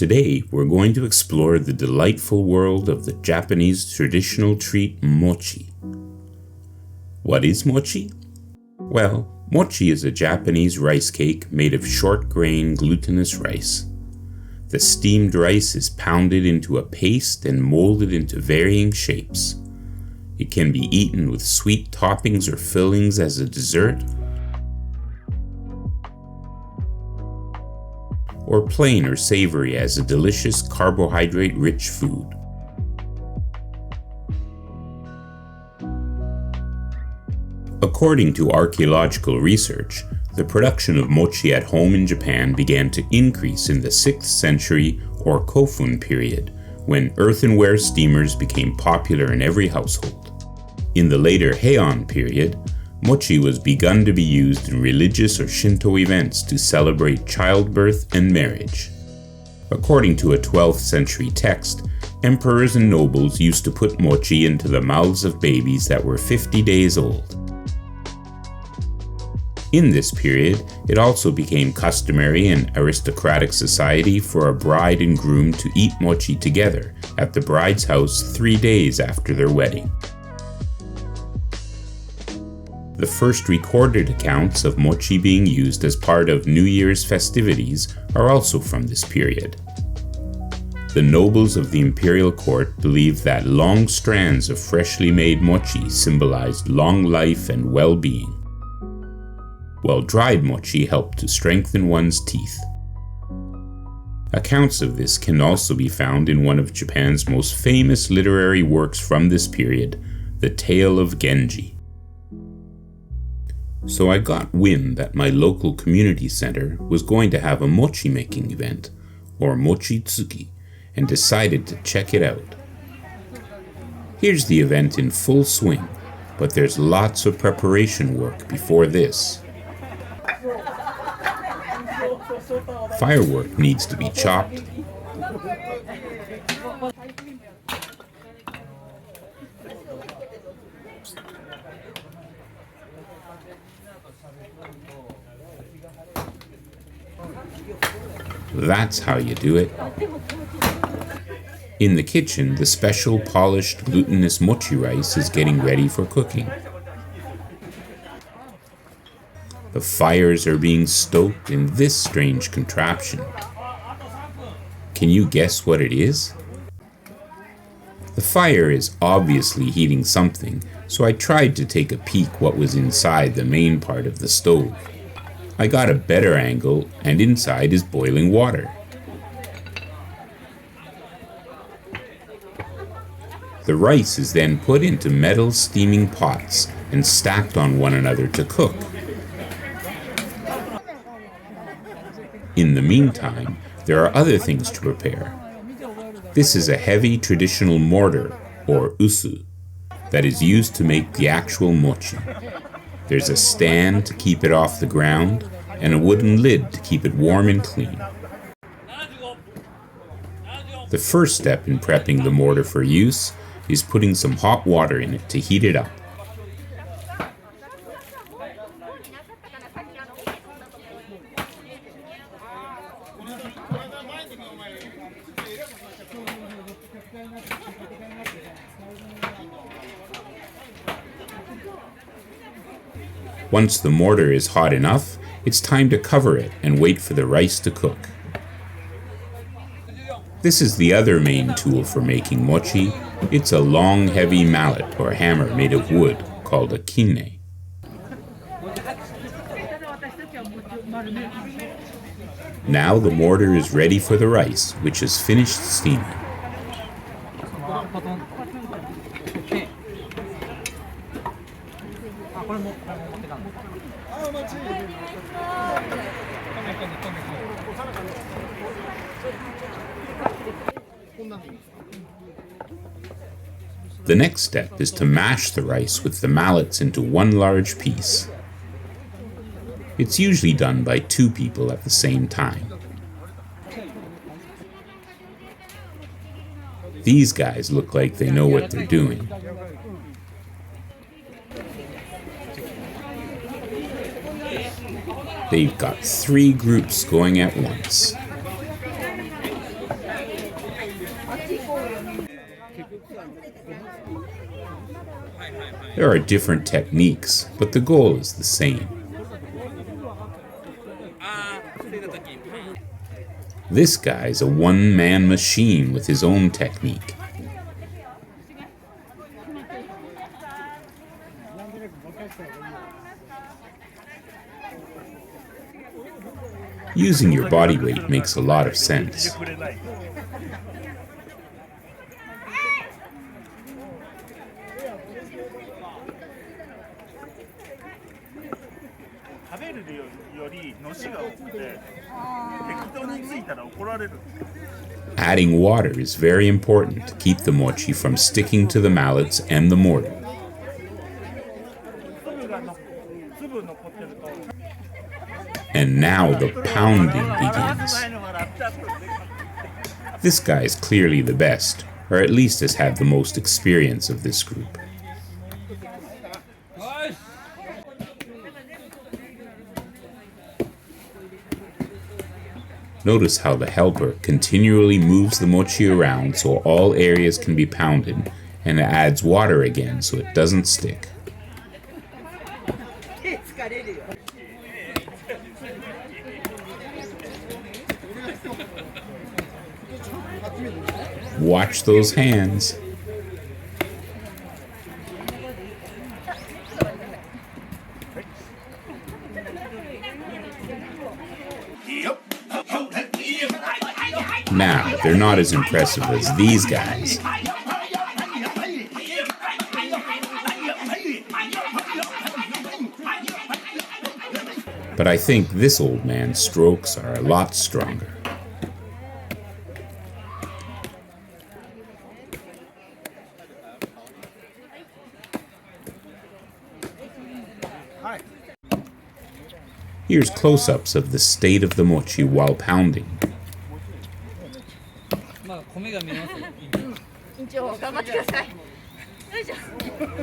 Today, we're going to explore the delightful world of the Japanese traditional treat mochi. What is mochi? Well, mochi is a Japanese rice cake made of short-grain glutinous rice. The steamed rice is pounded into a paste and molded into varying shapes. It can be eaten with sweet toppings or fillings as a dessert, or plain or savory as a delicious carbohydrate-rich food. According to archaeological research, the production of mochi at home in Japan began to increase in the 6th century or Kofun period, when earthenware steamers became popular in every household. In the later Heian period, mochi was begun to be used in religious or Shinto events to celebrate childbirth and marriage. According to a 12th century text, emperors and nobles used to put mochi into the mouths of babies that were 50 days old. In this period, it also became customary in aristocratic society for a bride and groom to eat mochi together at the bride's house 3 days after their wedding. The first recorded accounts of mochi being used as part of New Year's festivities are also from this period. The nobles of the imperial court believed that long strands of freshly made mochi symbolized long life and well-being, while dried mochi helped to strengthen one's teeth. Accounts of this can also be found in one of Japan's most famous literary works from this period, The Tale of Genji. So I got wind that my local community center was going to have a mochi making event, or mochitsuki, and decided to check it out. Here's the event in full swing, but there's lots of preparation work before this. Firewood needs to be chopped, that's how you do it. In the kitchen, the special polished glutinous mochi rice is getting ready for cooking. The fires are being stoked in this strange contraption. Can you guess what it is? The fire is obviously heating something, so I tried to take a peek what was inside the main part of the stove. I got a better angle, and inside is boiling water. The rice is then put into metal steaming pots and stacked on one another to cook. In the meantime, there are other things to prepare. This is a heavy traditional mortar, or usu, that is used to make the actual mochi. There's a stand to keep it off the ground, and a wooden lid to keep it warm and clean. The first step in prepping the mortar for use is putting some hot water in it to heat it up. Once the mortar is hot enough, it's time to cover it and wait for the rice to cook. This is the other main tool for making mochi. It's a long, heavy mallet or hammer made of wood called a kine. Now the mortar is ready for the rice, which is finished steaming. The next step is to mash the rice with the mallets into one large piece. It's usually done by 2 people at the same time. These guys look like they know what they're doing. They've got 3 groups going at once. There are different techniques, but the goal is the same. This guy's a one-man machine with his own technique. Using your body weight makes a lot of sense. Adding water is very important to keep the mochi from sticking to the mallets and the mortar. And now the pounding begins. This guy is clearly the best, or at least has had the most experience of this group. Notice how the helper continually moves the mochi around so all areas can be pounded, and adds water again so it doesn't stick. Watch those hands. Now, they're not as impressive as these guys. But I think this old man's strokes are a lot stronger. Here's close-ups of the state of the mochi while pounding.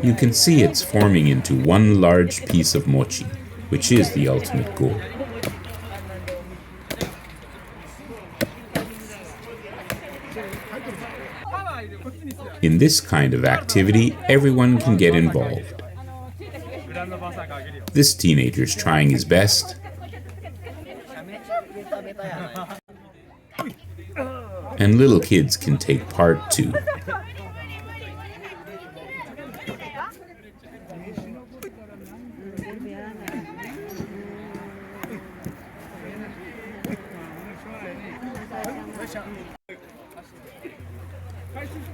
You can see it's forming into one large piece of mochi, which is the ultimate goal. In this kind of activity, everyone can get involved. This teenager's trying his best. And little kids can take part too.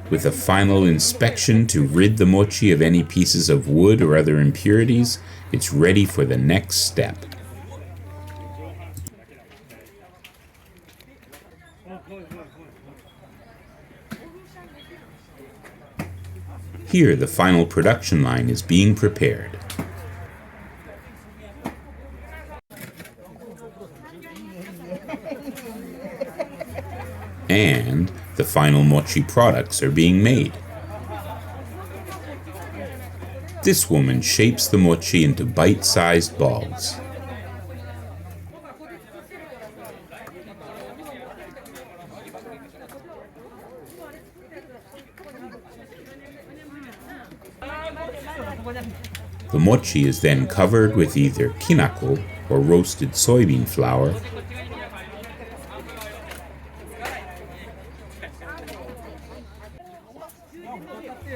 With a final inspection to rid the mochi of any pieces of wood or other impurities, it's ready for the next step. Here, the final production line is being prepared. And the final mochi products are being made. This woman shapes the mochi into bite-sized balls. The mochi is then covered with either kinako or roasted soybean flour,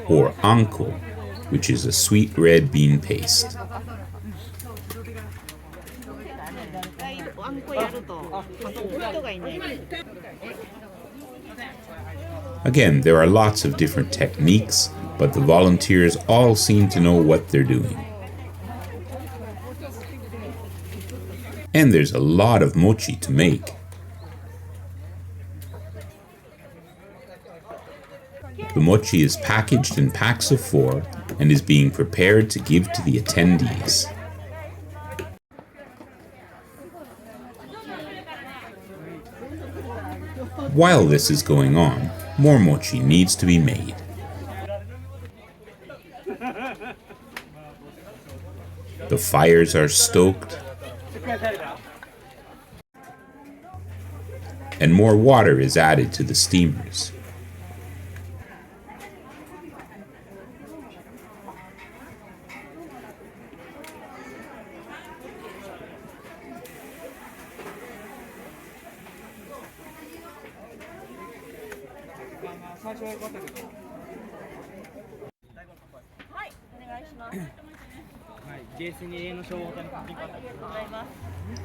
or anko, which is a sweet red bean paste. Again, there are lots of different techniques, but the volunteers all seem to know what they're doing. And there's a lot of mochi to make. The mochi is packaged in packs of 4 and is being prepared to give to the attendees. While this is going on, more mochi needs to be made. The fires are stoked, and more water is added to the steamers.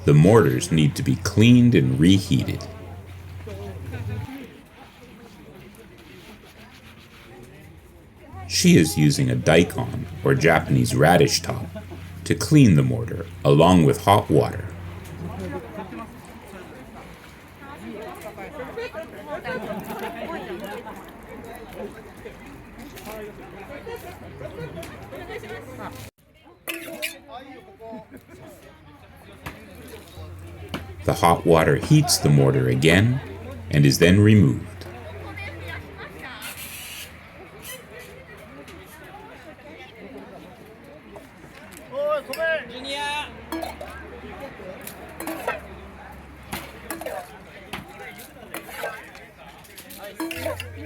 The mortars need to be cleaned and reheated. She is using a daikon, or Japanese radish top, to clean the mortar, along with hot water. The hot water heats the mortar again and is then removed.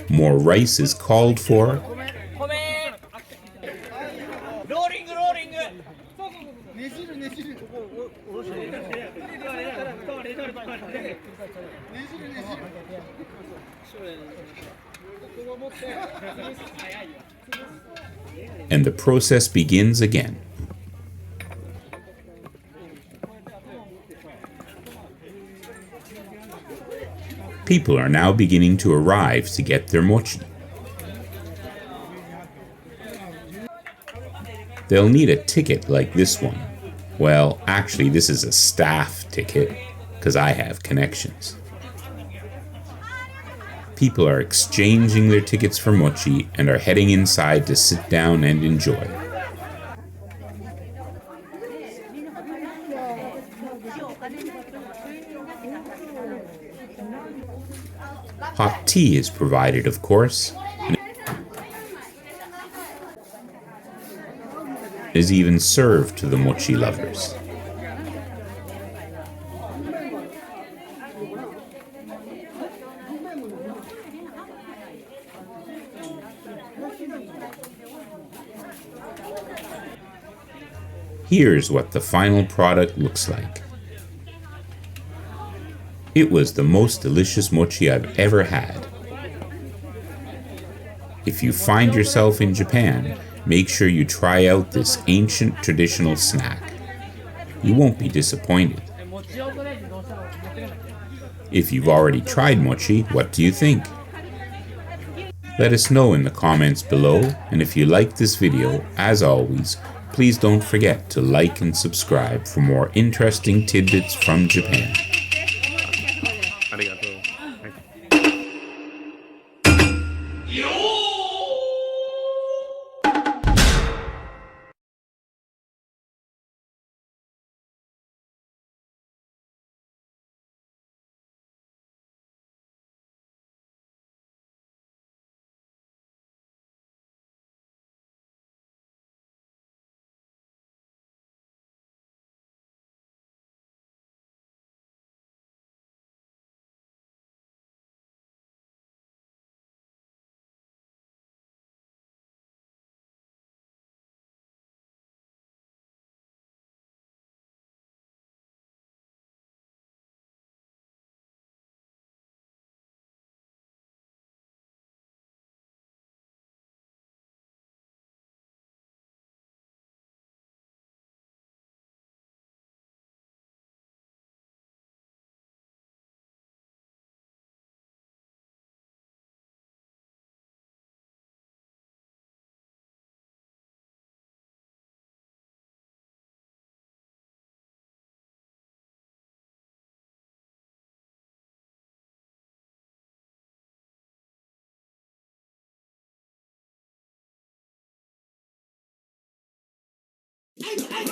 More rice is called for, and the process begins again. People are now beginning to arrive to get their mochi. They'll need a ticket like this one. Well, actually this is a staff ticket, because I have connections. People are exchanging their tickets for mochi and are heading inside to sit down and enjoy. Hot tea is provided, of course, and is even served to the mochi lovers. Here's what the final product looks like. It was the most delicious mochi I've ever had. If you find yourself in Japan, make sure you try out this ancient traditional snack. You won't be disappointed. If you've already tried mochi, what do you think? Let us know in the comments below, and if you liked this video, as always, please don't forget to like and subscribe for more interesting tidbits from Japan.